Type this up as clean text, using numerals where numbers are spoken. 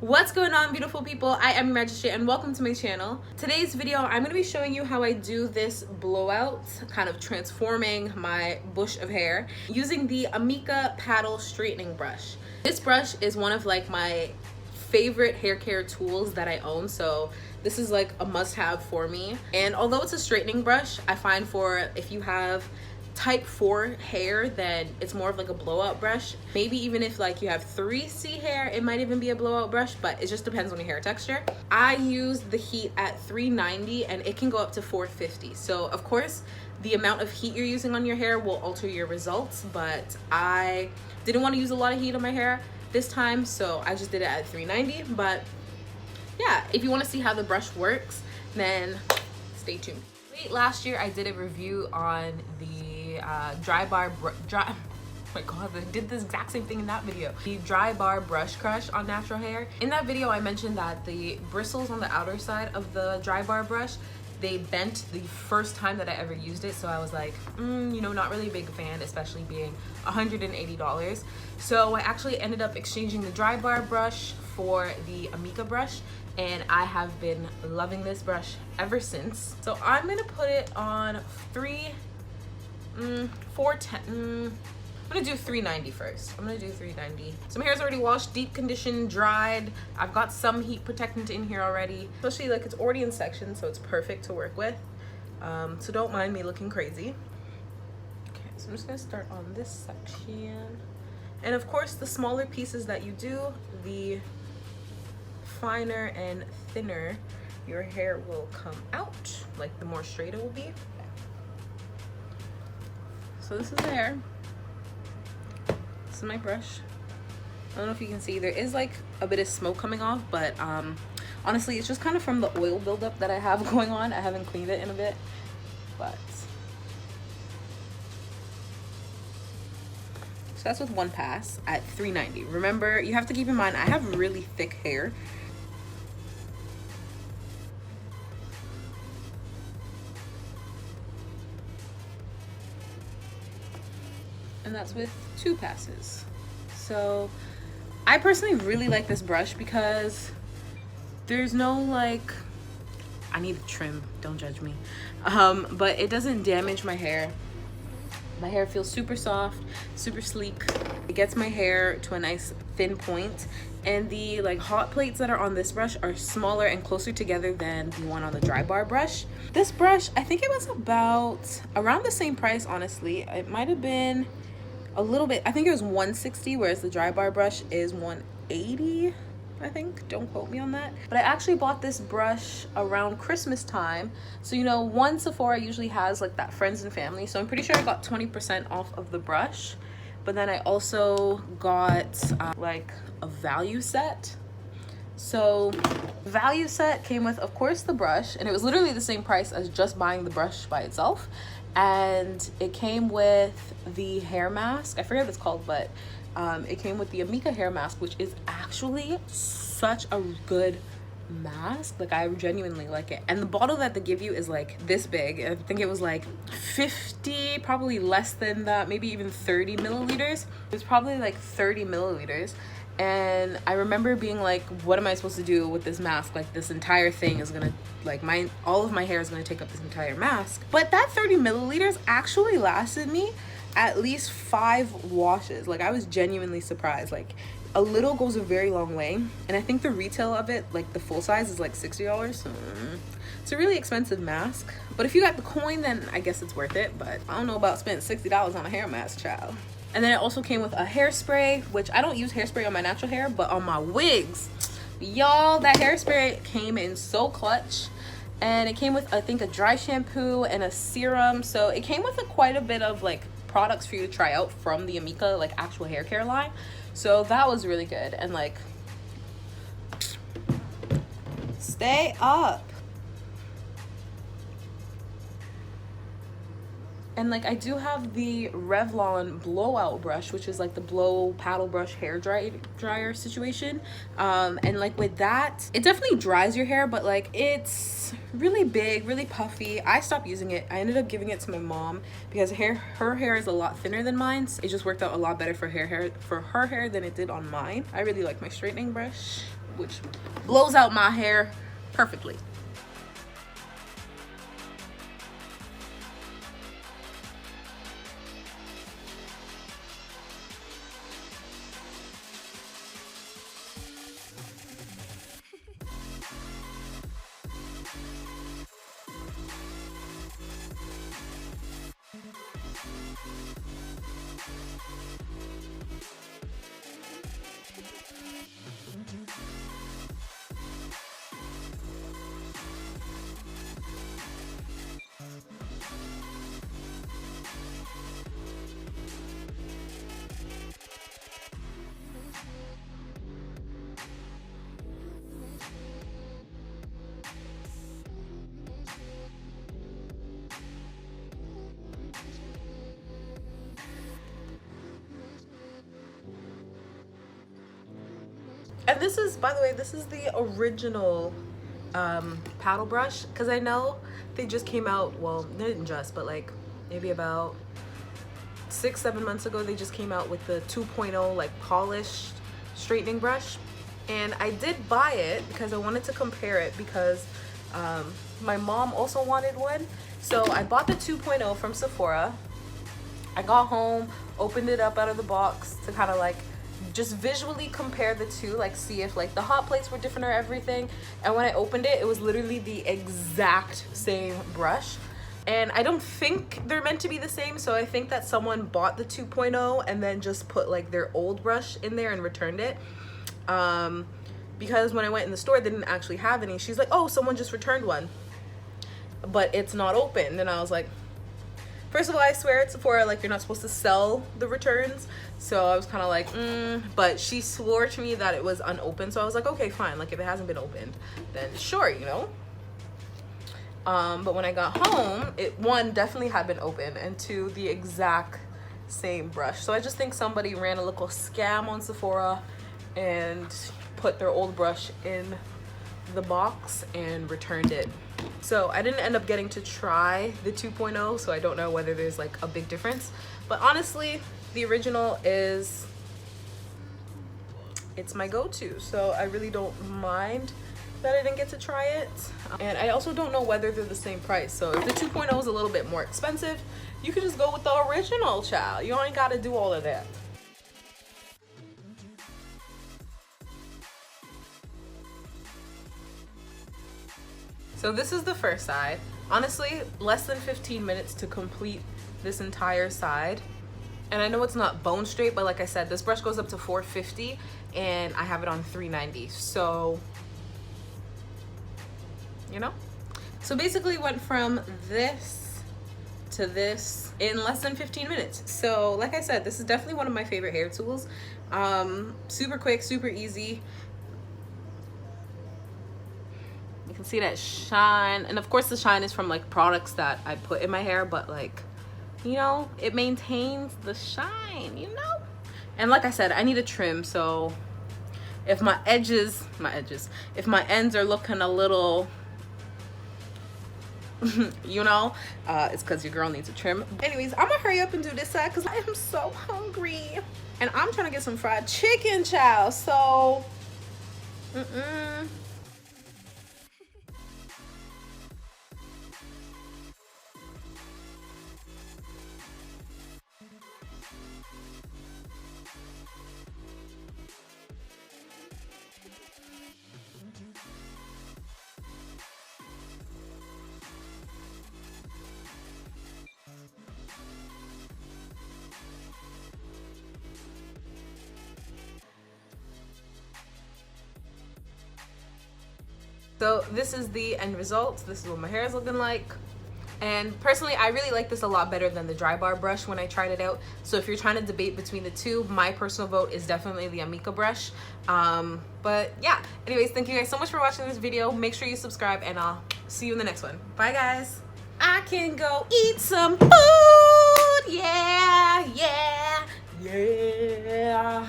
What's going on, beautiful people? I am Magistrate and welcome to my channel. Today's video, I'm going to be showing you how I do this blowout, kind of transforming my bush of hair using the Amika paddle straightening brush. This brush is one of my favorite hair care tools that I own, so this is like a must-have for me. And although it's a straightening brush, I find for if you have type 4 hair, then it's more of like a blowout brush. Maybe even if you have 3C hair, it might even be a blowout brush, but it just depends on your hair texture. I use the heat at 390 and it can go up to 450. So of course, the amount of heat you're using on your hair will alter your results, but I didn't want to use a lot of heat on my hair this time, so I just did it at 390. But yeah, if you want to see how the brush works, then stay tuned. Last year I did a review on the DryBar oh my god, I did this exact same thing in that video. The DryBar Brush Crush on natural hair. In that video I mentioned that the bristles on the outer side of the DryBar brush, they bent the first time that I ever used it, so I was like, not really a big fan, especially being $180. So I actually ended up exchanging the DryBar brush for the Amika brush, and I have been loving this brush ever since. So I'm gonna put it on 410. I'm gonna do 390 first. I'm gonna do 390. So my hair's already washed, deep conditioned, dried. I've got some heat protectant in here already. Especially it's already in section, so it's perfect to work with. So don't mind me looking crazy. Okay, so I'm just gonna start on this section. And of course, the smaller pieces that you do, the finer and thinner your hair will come out, the more straight it will be. So this is the hair. This is my brush. I don't know if you can see, there is a bit of smoke coming off, but honestly it's just kind of from the oil buildup that I have going on. I haven't cleaned it in a bit, but so that's with one pass at 390. Remember, you have to keep in mind I have really thick hair. And that's with 2 passes. So I personally really like this brush because there's no I need a trim, don't judge me, but it doesn't damage my hair. My hair feels super soft, super sleek. It gets my hair to a nice thin point, and the hot plates that are on this brush are smaller and closer together than the one on the DryBar brush. This brush, I think it was about around the same price, honestly. It might have been a little bit, I think it was 160, whereas the DryBar brush is 180, I think. Don't quote me on that. But I actually bought this brush around Christmas time. So one Sephora usually has that friends and family, so I'm pretty sure I got 20% off of the brush. But then I also got a value set. So value set came with, of course, the brush, and it was literally the same price as just buying the brush by itself. And it came with the hair mask. I forget what it's called, but it came with the Amika hair mask, which is actually such a good mask. I genuinely like it. And the bottle that they give you is this big. I think it was 50, probably less than that, maybe even 30 milliliters. It was probably 30 milliliters. And I remember being what am I supposed to do with this mask? This entire thing is gonna all of my hair is gonna take up this entire mask. But that 30 milliliters actually lasted me at least 5 washes. I was genuinely surprised. A little goes a very long way, and I think the retail of it, the full size, is $60. So it's a really expensive mask, but if you got the coin, then I guess it's worth it. But I don't know about spending $60 on a hair mask, child. And then it also came with a hairspray, which I don't use hairspray on my natural hair, but on my wigs, y'all, that hairspray came in so clutch. And it came with, I think, a dry shampoo and a serum. So it came with quite a bit of products for you to try out from the Amika actual hair care line. So that was really good. And stay up. And I do have the Revlon blowout brush, which is the blow paddle brush hair dryer situation. And with that, it definitely dries your hair, but it's really big, really puffy. I stopped using it. I ended up giving it to my mom because her hair is a lot thinner than mine. It just worked out a lot better for her hair than it did on mine. I really like my straightening brush. which blows out my hair perfectly. And this is, by the way, this is the original paddle brush, because I know they just came out, well, they didn't just, but like maybe about 6-7 months ago, they just came out with the 2.0 like polished straightening brush. And I did buy it because I wanted to compare it, because my mom also wanted one. So I bought the 2.0 from Sephora. I got home, opened it up out of the box to kind of like just visually compare the two, like see if like the hot plates were different or everything. And when I opened it, it was literally the exact same brush. And I don't think they're meant to be the same, so I think that someone bought the 2.0 and then just put like their old brush in there and returned it. Because when I went in the store, they didn't actually have any. She's like, oh, someone just returned one, but it's not open. And I was like, first of all, I swear at Sephora, like, you're not supposed to sell the returns. So I was kind of like, but she swore to me that it was unopened. So I was like, okay, fine. Like, if it hasn't been opened, then sure, you know. But when I got home, one, definitely had been open, and two, the exact same brush. So I just think somebody ran a little scam on Sephora and put their old brush in the box and returned it. So I didn't end up getting to try the 2.0, so I don't know whether there's like a big difference. But honestly, the original it's my go-to, so I really don't mind that I didn't get to try it. And I also don't know whether they're the same price. So if the 2.0 is a little bit more expensive, you could just go with the original, child. You ain't got to do all of that. So this is the first side. Honestly, less than 15 minutes to complete this entire side. And I know it's not bone straight, but like I said, this brush goes up to $450 and I have it on $390. So, you know? So basically went from this to this in less than 15 minutes. So like I said, this is definitely one of my favorite hair tools. Super quick, super easy. You can see that shine, and of course the shine is from like products that I put in my hair, but like, you know, it maintains the shine, you know. And like I said, I need a trim, so if my edges, if my ends are looking a little you know, it's because your girl needs a trim. Anyways, I'm gonna hurry up and do this side because I am so hungry and I'm trying to get some fried chicken, child. So So this is the end result. This is what my hair is looking like. And personally, I really like this a lot better than the DryBar brush when I tried it out. So if you're trying to debate between the two, my personal vote is definitely the Amika brush. But yeah, anyways, thank you guys so much for watching this video. Make sure you subscribe and I'll see you in the next one. Bye guys. I can go eat some food. Yeah, yeah, yeah.